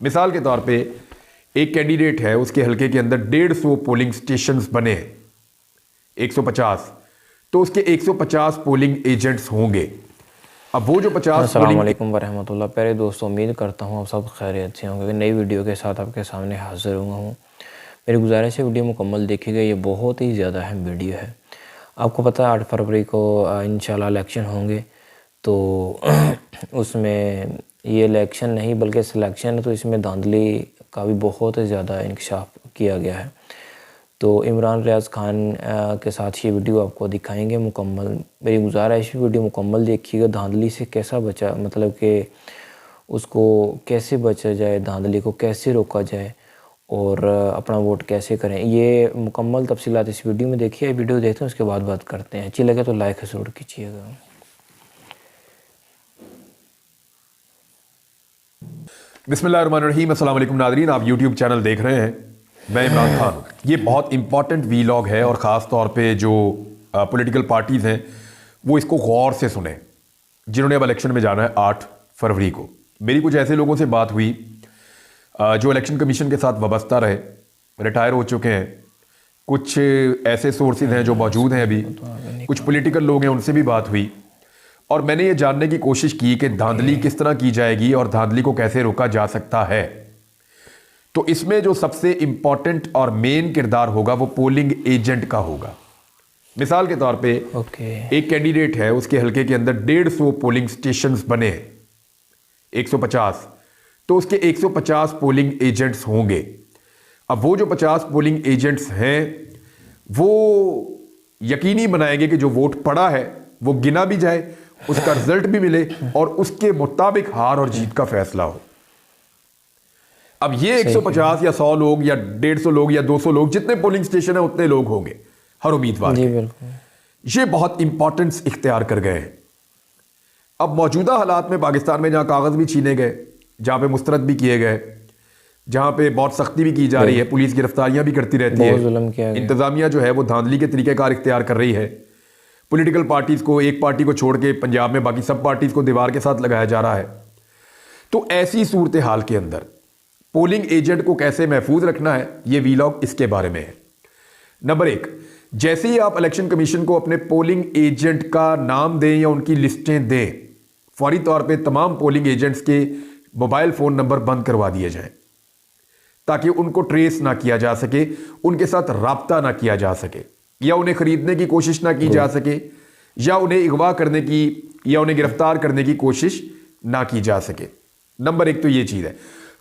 मिसाल के तौर पे एक कैंडिडेट है, उसके हलके के अंदर 150 पोलिंग स्टेशंस बने हैं, 150, तो उसके 150 पोलिंग एजेंट्स होंगे। अब वो जो 50 अस्सलाम वालेकुम वरहमतुल्लाह। प्यारे दोस्तों, उम्मीद करता हूँ आप सब खैरियत से होंगे। नई वीडियो के साथ आपके सामने हाजिर हुआ हूँ। मेरी गुजारिश है वीडियो मुकम्मल देखिएगा, ये बहुत ही ज़्यादा अहम वीडियो है। आपको पता है 8 फरवरी को इंशाल्लाह इलेक्शन होंगे, तो उसमें ये इलेक्शन नहीं बल्कि सिलेक्शन है, तो इसमें धांधली का भी बहुत ज़्यादा इंकशाफ किया गया है। तो इमरान रियाज़ खान के साथ ये वीडियो आपको दिखाएंगे मुकम्मल। मेरी गुजारिश है वीडियो मुकम्मल देखिएगा। धांधली से कैसा बचा, मतलब कि उसको कैसे बचा जाए, धांधली को कैसे रोका जाए और अपना वोट कैसे करें, ये मुकम्मल तफसीलात इस वीडियो में देखिए। वीडियो देखते हैं, उसके बाद बात करते हैं। अच्छी लगे तो लाइक ज़रूर कीजिएगा। बिस्मिल्लाहिर्रहमानिर्रहीम। अस्सलाम वालेकुम नाज़रीन, आप यूट्यूब चैनल देख रहे हैं, मैं इमरान खान। ये बहुत इंपॉर्टेंट वीलॉग है और ख़ास तौर पे जो पॉलिटिकल पार्टीज़ हैं वो इसको गौर से सुने, जिन्होंने अब इलेक्शन में जाना है 8 फरवरी को। मेरी कुछ ऐसे लोगों से बात हुई जो इलेक्शन कमीशन के साथ वाबस्ता रहे, रिटायर हो चुके हैं। कुछ ऐसे सोर्सेज हैं जो मौजूद हैं अभी, कुछ पॉलिटिकल लोग हैं, उनसे भी बात हुई और मैंने ये जानने की कोशिश की कि धांधली किस तरह की जाएगी और धांधली को कैसे रोका जा सकता है। तो इसमें जो सबसे इंपॉर्टेंट और मेन किरदार होगा वो पोलिंग एजेंट का होगा। मिसाल के तौर पे एक कैंडिडेट है, उसके हलके के अंदर 150 पोलिंग स्टेशंस बने हैं, 150, तो उसके 150 पोलिंग एजेंट्स होंगे। अब वो जो 50 पोलिंग एजेंट्स हैं वो यकीनी बनाएंगे कि जो वोट पड़ा है वो गिना भी जाए, उसका रिजल्ट भी मिले और उसके मुताबिक हार और जीत का फैसला हो। अब ये 150 या 100 लोग या 150 लोग या 200 लोग, जितने पोलिंग स्टेशन है उतने लोग होंगे हर उम्मीदवार के। ये बहुत इंपॉर्टेंस इख्तियार कर गए हैं। अब मौजूदा हालात में पाकिस्तान में जहां कागज भी छीने गए, जहां पे मुस्तरद भी किए गए, जहां पे बहुत सख्ती भी की जा रही है, पुलिस गिरफ्तारियां भी करती रहती है, इंतजामिया जो है वो धांधली के तरीक़ेकार इख्तियार कर रही है। पॉलिटिकल पार्टीज को, एक पार्टी को छोड़ के पंजाब में बाकी सब पार्टीज को दीवार के साथ लगाया जा रहा है। तो ऐसी सूरत हाल के अंदर पोलिंग एजेंट को कैसे महफूज रखना है, ये वीलॉग इसके बारे में है। नंबर 1, जैसे ही आप इलेक्शन कमीशन को अपने पोलिंग एजेंट का नाम दें या उनकी लिस्टें दें, फौरी तौर पे तमाम पोलिंग एजेंट्स के मोबाइल फोन नंबर बंद करवा दिए जाएं ताकि उनको ट्रेस ना किया जा सके, उनके साथ राब्ता ना किया जा सके, या उन्हें खरीदने की कोशिश ना की जा सके, या उन्हें अगवा करने की या उन्हें गिरफ्तार करने की कोशिश ना की जा सके। नंबर 1 तो ये चीज़ है।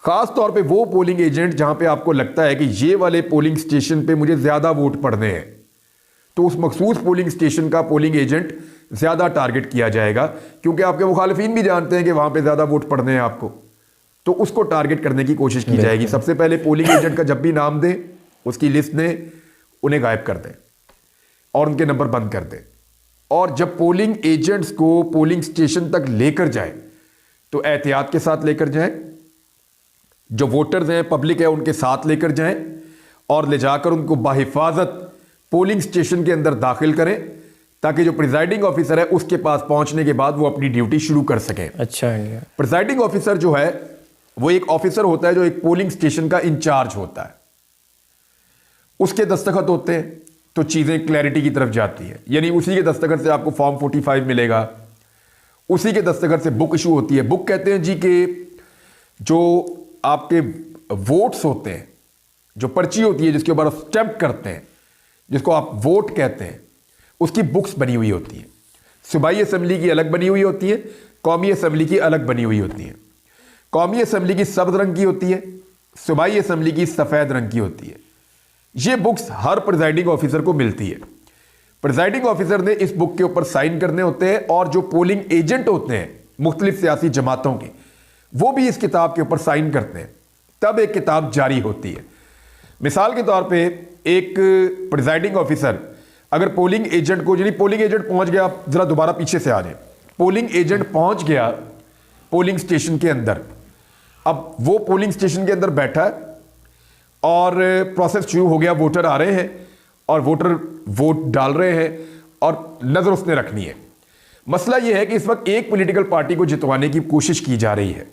खास तौर पे वो पोलिंग एजेंट जहां पे आपको लगता है कि ये वाले पोलिंग स्टेशन पे मुझे ज़्यादा वोट पड़ने हैं, तो उस मखसूस पोलिंग स्टेशन का पोलिंग एजेंट ज़्यादा टारगेट किया जाएगा, क्योंकि आपके मुखालिफिन भी जानते हैं कि वहां पे ज़्यादा वोट पड़ने हैं आपको, तो उसको टारगेट करने की कोशिश की जाएगी। सबसे पहले पोलिंग एजेंट का जब भी नाम दें, उसकी लिस्ट दें, उन्हें गायब कर दें और उनके नंबर बंद कर दें। और जब पोलिंग एजेंट्स को पोलिंग स्टेशन तक लेकर जाए तो एहतियात के साथ लेकर जाएं, जो वोटर्स हैं, पब्लिक है, उनके साथ लेकर जाएं और ले जाकर उनको बाहिफाजत पोलिंग स्टेशन के अंदर दाखिल करें ताकि जो प्रिजाइडिंग ऑफिसर है उसके पास पहुंचने के बाद वो अपनी ड्यूटी शुरू कर सकें। अच्छा, प्रिजाइडिंग ऑफिसर जो है वो एक ऑफिसर होता है जो एक पोलिंग स्टेशन का इंचार्ज होता है। उसके दस्तखत होते हैं तो चीजें क्लैरिटी की तरफ जाती है, यानी उसी के दस्तखत से आपको फॉर्म 45 मिलेगा, उसी के दस्तखत से बुक इशू होती है। बुक कहते हैं जी कि जो आपके वोट्स होते हैं, जो पर्ची होती है जिसके ऊपर आप स्टैम्प करते हैं, जिसको आप वोट कहते हैं, उसकी बुक्स बनी हुई होती है। सूबाई असेंबली की अलग बनी हुई होती है, कौमी असेंबली की अलग बनी हुई होती है। कौमी असेंबली की सब्ज रंग की होती है, सूबाई असेंबली की सफ़ेद रंग की होती है। ये बुक्स हर प्रिजाइडिंग ऑफिसर को मिलती है। प्रिजाइडिंग ऑफिसर ने इस बुक के ऊपर साइन करने होते हैं और जो पोलिंग एजेंट होते हैं मुख्तलिफ सियासी जमातों के, वो भी इस किताब के ऊपर साइन करते हैं, तब एक किताब जारी होती है। मिसाल के तौर पे एक प्रिजाइडिंग ऑफिसर अगर पोलिंग एजेंट को, यानी पोलिंग एजेंट पहुंच गया, जरा दोबारा पीछे से आ जाए, पोलिंग एजेंट पहुंच गया पोलिंग स्टेशन के अंदर, अब वो पोलिंग स्टेशन के अंदर बैठा है और प्रोसेस शुरू हो गया, वोटर आ रहे हैं और वोटर वोट डाल रहे हैं और नजर उसने रखनी है। मसला यह है कि इस वक्त एक पॉलिटिकल पार्टी को जितवाने की कोशिश की जा रही है।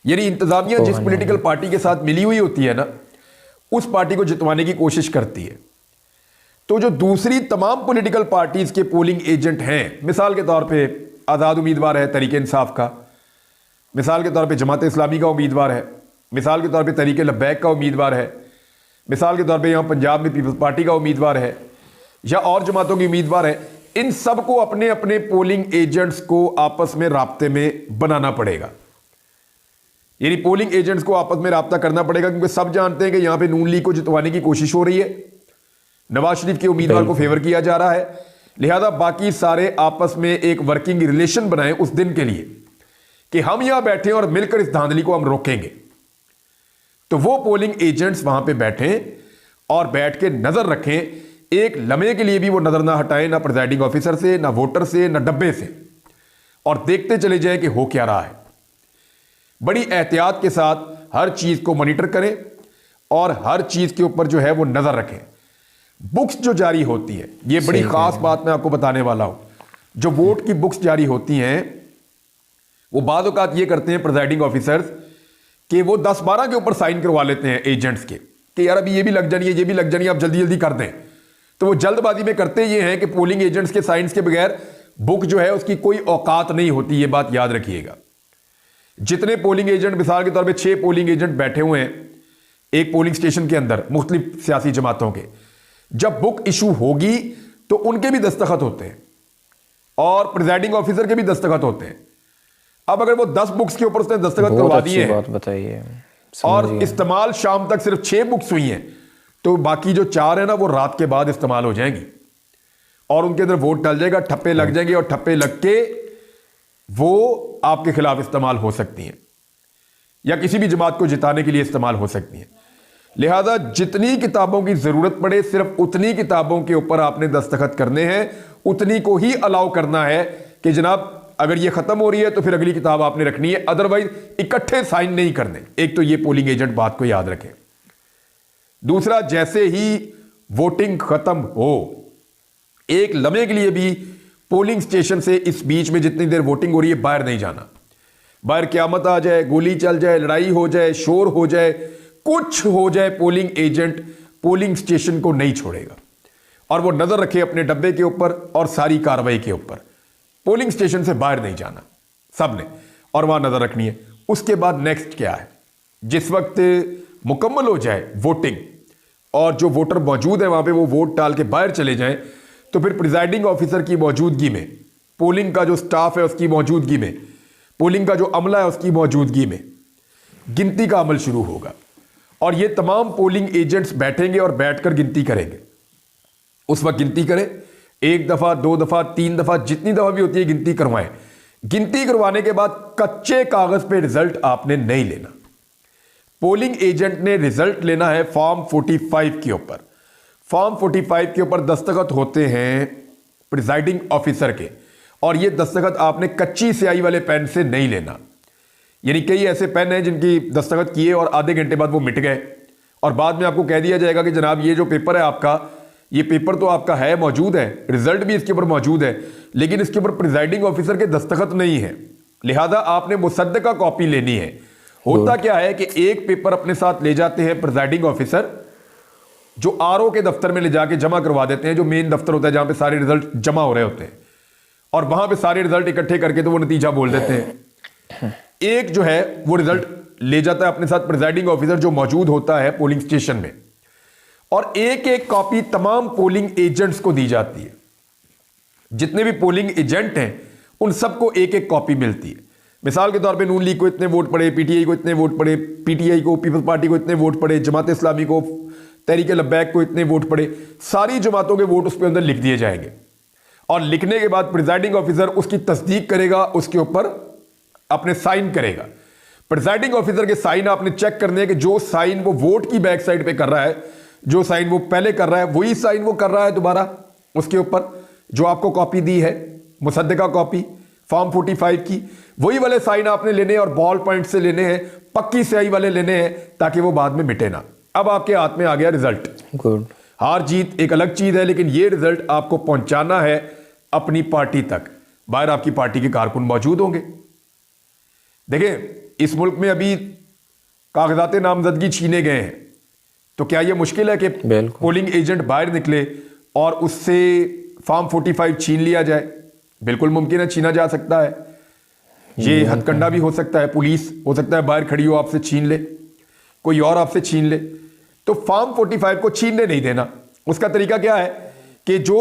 यानी इंतजामिया जिस पॉलिटिकल पार्टी के साथ मिली हुई होती है ना, उस पार्टी को जितवाने की कोशिश करती है। तो जो दूसरी तमाम पॉलिटिकल पार्टीज के पोलिंग एजेंट हैं, मिसाल के तौर पे आज़ाद उम्मीदवार है तहरीक इंसाफ का, मिसाल के तौर पे जमात इस्लामी का उम्मीदवार है, मिसाल के तौर पे तहरीक लब्बैक का उम्मीदवार है, मिसाल के तौर पे यहाँ पंजाब में पीपल्स पार्टी का उम्मीदवार है, या और जमातों के उम्मीदवार है, इन सबको अपने अपने पोलिंग एजेंट्स को आपस में राब्ते में बनाना पड़ेगा। यानी पोलिंग एजेंट्स को आपस में राब्ता करना पड़ेगा, क्योंकि सब जानते हैं कि यहां पे नून लीग को जितवाने की कोशिश हो रही है, नवाज शरीफ के उम्मीदवार को फेवर किया जा रहा है। लिहाजा बाकी सारे आपस में एक वर्किंग रिलेशन बनाएं उस दिन के लिए कि हम यहां बैठे और मिलकर इस धांधली को हम रोकेंगे। तो वो पोलिंग एजेंट्स वहां पे बैठें और बैठ के नजर रखें, एक लम्हे के लिए भी वो नजर ना हटाएं, ना प्रिजाइडिंग ऑफिसर से, ना वोटर से, ना डब्बे से, और देखते चले जाएं कि हो क्या रहा है। बड़ी एहतियात के साथ हर चीज को मॉनिटर करें और हर चीज के ऊपर जो है वो नजर रखें। बुक्स जो जारी होती है, ये बड़ी खास बात मैं आपको बताने वाला हूं, जो वोट की बुक्स जारी होती हैं वो बाद औकात ये करते हैं प्रिजाइडिंग ऑफिसर्स कि वो 10-12 के ऊपर साइन करवा लेते हैं एजेंट्स के कि यार अभी ये भी लग जानी है, ये भी लग जानी है, आप जल्दी जल्दी कर दें। तो वो जल्दबाजी में करते ये हैं कि पोलिंग एजेंट्स के साइंस के बगैर बुक जो है उसकी कोई औकात नहीं होती। ये बात याद रखिएगा। जितने पोलिंग एजेंट, मिसाल के तौर पे 6 पोलिंग एजेंट बैठे हुए हैं एक पोलिंग स्टेशन के अंदर मुख्तलिफ सियासी जमातों के, जब बुक इशू होगी तो उनके भी दस्तखत होते हैं और प्रिजाइडिंग ऑफिसर के भी दस्तखत होते हैं। अब अगर वो 10 बुक्स के ऊपर उसने दस्तखत करवा दिए बात बताइए और इस्तेमाल शाम तक सिर्फ 6 बुक्स हुई हैं, तो बाकी जो 4 है ना वो रात के बाद इस्तेमाल हो जाएंगी और उनके अंदर वोट डल जाएगा, ठप्पे लग जाएंगे और ठप्पे लग के वो आपके खिलाफ इस्तेमाल हो सकती हैं या किसी भी जमात को जिताने के लिए इस्तेमाल हो सकती हैं। लिहाजा जितनी किताबों की जरूरत पड़े सिर्फ उतनी किताबों के ऊपर आपने दस्तखत करने हैं, उतनी को ही अलाउ करना है कि जनाब अगर ये खत्म हो रही है तो फिर अगली किताब आपने रखनी है, अदरवाइज इकट्ठे साइन नहीं करने। एक तो ये पोलिंग एजेंट बात को याद रखें। दूसरा, जैसे ही वोटिंग खत्म हो, एक लम्हे के लिए भी पोलिंग स्टेशन से इस बीच में जितनी देर वोटिंग हो रही है बाहर नहीं जाना। बाहर क़यामत आ जाए, गोली चल जाए, लड़ाई हो जाए, शोर हो जाए, कुछ हो जाए, पोलिंग एजेंट पोलिंग स्टेशन को नहीं छोड़ेगा और वो नजर रखे अपने डब्बे के ऊपर और सारी कार्रवाई के ऊपर। पोलिंग स्टेशन से बाहर नहीं जाना सबने और वहां नजर रखनी है। उसके बाद नेक्स्ट क्या है, जिस वक्त मुकम्मल हो जाए वोटिंग और जो वोटर मौजूद है वहां पे वो वोट डाल के बाहर चले जाएं, तो फिर प्रिजाइडिंग ऑफिसर की मौजूदगी में, पोलिंग का जो स्टाफ है उसकी मौजूदगी में, पोलिंग का जो अमला है उसकी मौजूदगी में गिनती का अमल शुरू होगा और ये तमाम पोलिंग एजेंट्स बैठेंगे और बैठकर गिनती करेंगे। उस वक्त गिनती करें, 1 दफा, 2 दफा, 3 दफा, जितनी दफा भी होती है गिनती करवाएं। गिनती करवाने के बाद कच्चे कागज पे रिजल्ट आपने नहीं लेना। पोलिंग एजेंट ने रिजल्ट लेना है फॉर्म 45 के ऊपर। फॉर्म 45 के ऊपर दस्तखत होते हैं प्रिजाइडिंग ऑफिसर के और ये दस्तखत आपने कच्ची स्याही वाले पेन से नहीं लेना। यानी कई ऐसे पेन हैं जिनकी दस्तखत किए और आधे घंटे बाद वो मिट गए और बाद में आपको कह दिया जाएगा कि जनाब ये जो पेपर है आपका, ये पेपर तो आपका है, मौजूद है, रिजल्ट भी इसके ऊपर मौजूद है, लेकिन इसके ऊपर प्रिजाइडिंग ऑफिसर के दस्तखत नहीं है, लिहाजा आपने मुसद्दका कॉपी लेनी है। होता क्या है कि एक पेपर अपने साथ ले जाते हैं प्रिजाइडिंग ऑफिसर, जो आरओ के दफ्तर में ले जाके जमा करवा देते हैं, जो मेन दफ्तर होता है जहां पे सारे रिजल्ट जमा हो रहे होते हैं, और वहां पे सारे रिजल्ट इकट्ठे करके तो वो नतीजा बोल देते हैं। एक जो है वो रिजल्ट ले जाता है अपने साथ प्रिजाइडिंग ऑफिसर जो मौजूद होता है पोलिंग स्टेशन में, और एक एक कॉपी तमाम पोलिंग एजेंट्स को दी जाती है। जितने भी पोलिंग एजेंट हैं उन सबको एक एक कॉपी मिलती है। मिसाल के तौर पे नून लीग को इतने वोट पड़े, पीटीआई को इतने वोट पड़े, पीटीआई को, पीपल्स पार्टी को इतने वोट पड़े, जमात इस्लामी को, तहरीक लब्बैक को इतने वोट पड़े, सारी जमातों के वोट उसके अंदर लिख दिए जाएंगे और लिखने के बाद प्रिजाइडिंग ऑफिसर उसकी तस्दीक करेगा, उसके ऊपर अपने साइन करेगा। प्रिजाइडिंग ऑफिसर के साइन आपने चेक करने के, जो साइन वो वोट की बैक साइड पे कर रहा है, जो साइन वो पहले कर रहा है वही साइन वो कर रहा है दोबारा उसके ऊपर, जो आपको कॉपी दी है मुसद्दका कॉपी फॉर्म 45 की, वही वाले साइन आपने लेने और बॉल पॉइंट से लेने हैं, पक्की स्याही वाले लेने हैं ताकि वो बाद में मिटे ना। अब आपके हाथ में आ गया रिजल्ट। गुड। हार जीत एक अलग चीज है, लेकिन ये रिजल्ट आपको पहुंचाना है अपनी पार्टी तक। बाहर आपकी पार्टी के कारकुन मौजूद होंगे। देखिए, इस मुल्क में अभी कागजात नामजदगी छीने गए हैं, तो क्या यह मुश्किल है कि पोलिंग एजेंट बाहर निकले और उससे फॉर्म 45 छीन लिया जाए? बिल्कुल मुमकिन है, छीना जा सकता है। ये हथकंडा भी हो सकता है, पुलिस हो सकता है बाहर खड़ी हो, आपसे छीन ले, कोई और आपसे छीन ले। तो फॉर्म 45 को छीनने नहीं देना। उसका तरीका क्या है कि जो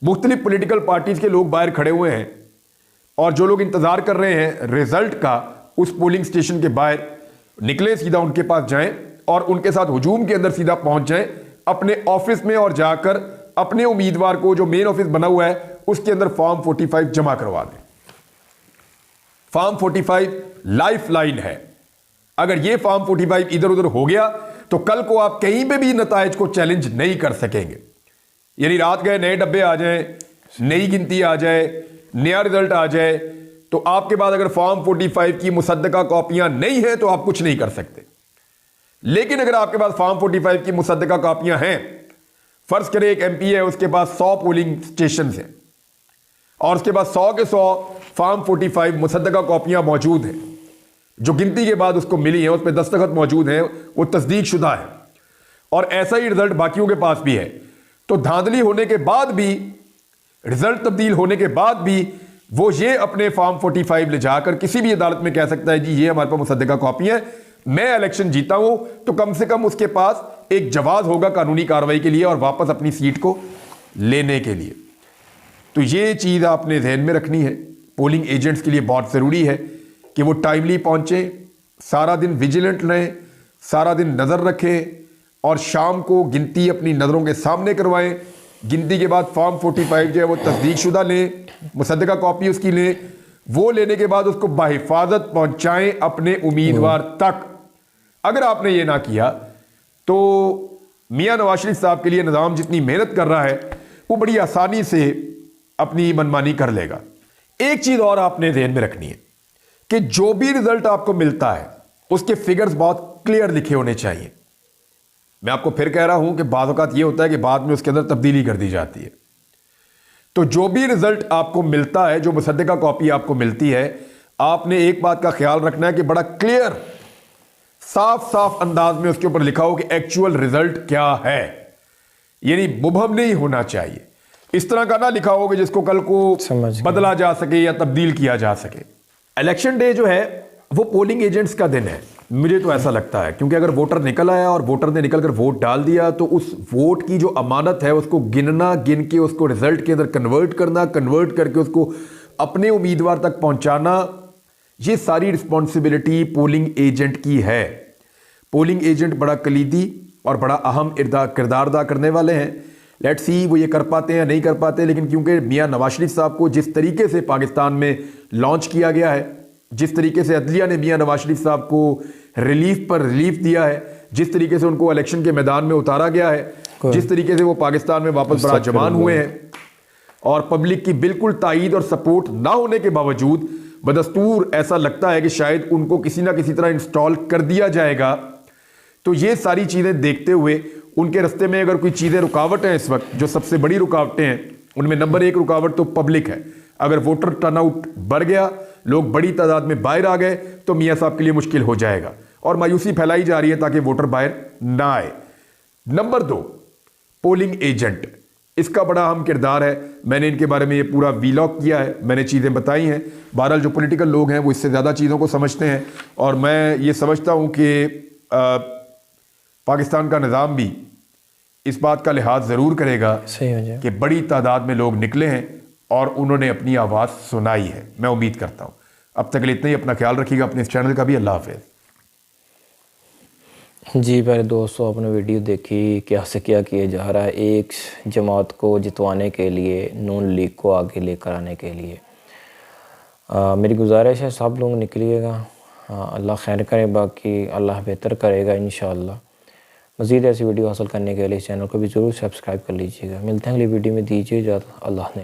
मुख्तलिफ पॉलिटिकल पार्टीज के लोग बाहर खड़े हुए हैं और जो लोग इंतजार कर रहे हैं रिजल्ट का, उस पोलिंग स्टेशन के बाहर निकले, सीधा उनके पास जाएं और उनके साथ हुजूम के अंदर सीधा पहुंच जाएं अपने ऑफिस में, और जाकर अपने उम्मीदवार को, जो मेन ऑफिस बना हुआ है उसके अंदर फॉर्म 45 जमा करवा दें। फॉर्म 45 लाइफ लाइन है। अगर ये फॉर्म 45 इधर उधर हो गया तो कल को आप कहीं पे भी नताइज को चैलेंज नहीं कर सकेंगे। यानी रात गए नए डब्बे आ जाएं, नई गिनती आ जाए, नया रिजल्ट आ जाए, तो आपके पास अगर फॉर्म 45 की मुसद्दका कॉपियां नहीं है तो आप कुछ नहीं कर सकते। लेकिन अगर आपके पास फॉर्म 45 की मुसद्दका कॉपियां हैं, फर्ज करें एक एमपी है, उसके पास 100 पोलिंग स्टेशन हैं और उसके पास 100 के 100 फॉर्म 45 मुसद्दका कॉपियां मौजूद हैं, जो गिनती के बाद उसको मिली है, उस पर दस्तखत मौजूद है, वो तस्दीक शुदा है, और ऐसा ही रिजल्ट बाकियों के पास भी है, तो धांधली होने के बाद भी, रिजल्ट तब्दील होने के बाद भी वो ये अपने फॉर्म 45 ले जाकर किसी भी अदालत में कह सकता है जी ये हमारे पास मुसद्दका कॉपी है, मैं इलेक्शन जीता हूं, तो कम से कम उसके पास एक जवाब होगा कानूनी कार्रवाई के लिए और वापस अपनी सीट को लेने के लिए। तो ये चीज़ आपने ध्यान में रखनी है। पोलिंग एजेंट्स के लिए बहुत ज़रूरी है कि वो टाइमली पहुंचे, सारा दिन विजिलेंट रहें, सारा दिन नज़र रखें और शाम को गिनती अपनी नज़रों के सामने करवाएं। गिनती के बाद फॉर्म 45 जो है वो तस्दीक शुदा लें, मुसद्दका कॉपी उसकी लें, वो लेने के बाद उसको बाहिफाजत पहुंचाएं अपने उम्मीदवार तक। अगर आपने ये ना किया तो मियां नवाज शरीफ साहब के लिए निज़ाम जितनी मेहनत कर रहा है वो बड़ी आसानी से अपनी मनमानी कर लेगा। एक चीज़ और आपने ध्यान में रखनी है कि जो भी रिजल्ट आपको मिलता है उसके फिगर्स बहुत क्लियर लिखे होने चाहिए। मैं आपको फिर कह रहा हूं कि बाद औक़ात ये होता है कि बाद में उसके अंदर तब्दीली कर दी जाती है। तो जो भी रिजल्ट आपको मिलता है, जो मुसद्दका कॉपी आपको मिलती है, आपने एक बात का ख्याल रखना है कि बड़ा क्लियर साफ साफ अंदाज में उसके ऊपर लिखा हो कि एक्चुअल रिजल्ट क्या है, यानी मुबहम नहीं होना चाहिए। इस तरह का ना लिखा हो कि जिसको कल को बदला जा सके या तब्दील किया जा सके। इलेक्शन डे जो है वो पोलिंग एजेंट्स का दिन है, मुझे तो ऐसा लगता है, क्योंकि अगर वोटर निकल आया और वोटर ने निकल कर वोट डाल दिया तो उस वोट की जो अमानत है उसको गिनना, गिन के उसको रिजल्ट के अंदर कन्वर्ट करना, कन्वर्ट करके उसको अपने उम्मीदवार तक पहुंचाना, ये सारी रिस्पॉन्सिबिलिटी पोलिंग एजेंट की है। पोलिंग एजेंट बड़ा कलीदी और बड़ा अहम किरदार अदा करने वाले हैं। लेट्स सी वो ये कर पाते हैं या नहीं कर पाते, लेकिन क्योंकि मियां नवाज शरीफ साहब को जिस तरीके से पाकिस्तान में लॉन्च किया गया है, जिस तरीके से अदलिया ने मियां नवाज शरीफ साहब को रिलीफ पर रिलीफ दिया है, जिस तरीके से उनको इलेक्शन के मैदान में उतारा गया है, जिस तरीके से वो पाकिस्तान में वापस बड़ा जवान हुए हैं और पब्लिक की बिल्कुल तायीद और सपोर्ट ना होने के बावजूद बदस्तूर ऐसा लगता है कि शायद उनको किसी ना किसी तरह इंस्टॉल कर दिया जाएगा। तो ये सारी चीज़ें देखते हुए उनके रास्ते में अगर कोई चीज़ें रुकावट हैं इस वक्त, जो सबसे बड़ी रुकावटें हैं, उनमें नंबर 1 रुकावट तो पब्लिक है। अगर वोटर टर्नआउट बढ़ गया, लोग बड़ी तादाद में बाहर आ गए, तो मियां साहब के लिए मुश्किल हो जाएगा और मायूसी फैलाई जा रही है ताकि वोटर बाहर ना आए। नंबर 2, पोलिंग एजेंट, इसका बड़ा अहम किरदार है। मैंने इनके बारे में ये पूरा वीलॉग किया है, मैंने चीज़ें बताई हैं। बहरहाल जो पॉलिटिकल लोग हैं वो इससे ज़्यादा चीज़ों को समझते हैं और मैं ये समझता हूँ कि पाकिस्तान का निज़ाम भी इस बात का लिहाज ज़रूर करेगा कि बड़ी तादाद में लोग निकले हैं और उन्होंने अपनी आवाज़ सुनाई है। मैं उम्मीद करता हूँ। अब तक के लिए इतना ही। अपना ख्याल रखिएगा, अपने इस चैनल का भी। अल्लाह हाफ़िज़। जी मेरे दोस्तों, आपने वीडियो देखी क्या से क्या किया जा रहा है एक जमात को जितवाने के लिए, नून लीग को आगे लेकर आने के लिए। मेरी गुजारिश है सब लोग निकलिएगा। अल्लाह खैर करे, बाकी अल्लाह बेहतर करेगा इंशाअल्लाह। मज़ीद ऐसी वीडियो हासिल करने के लिए इस चैनल को भी ज़रूर सब्सक्राइब कर लीजिएगा। मिलते हैं अगली वीडियो में, दीजिए इजाज़त। अल्लाह ने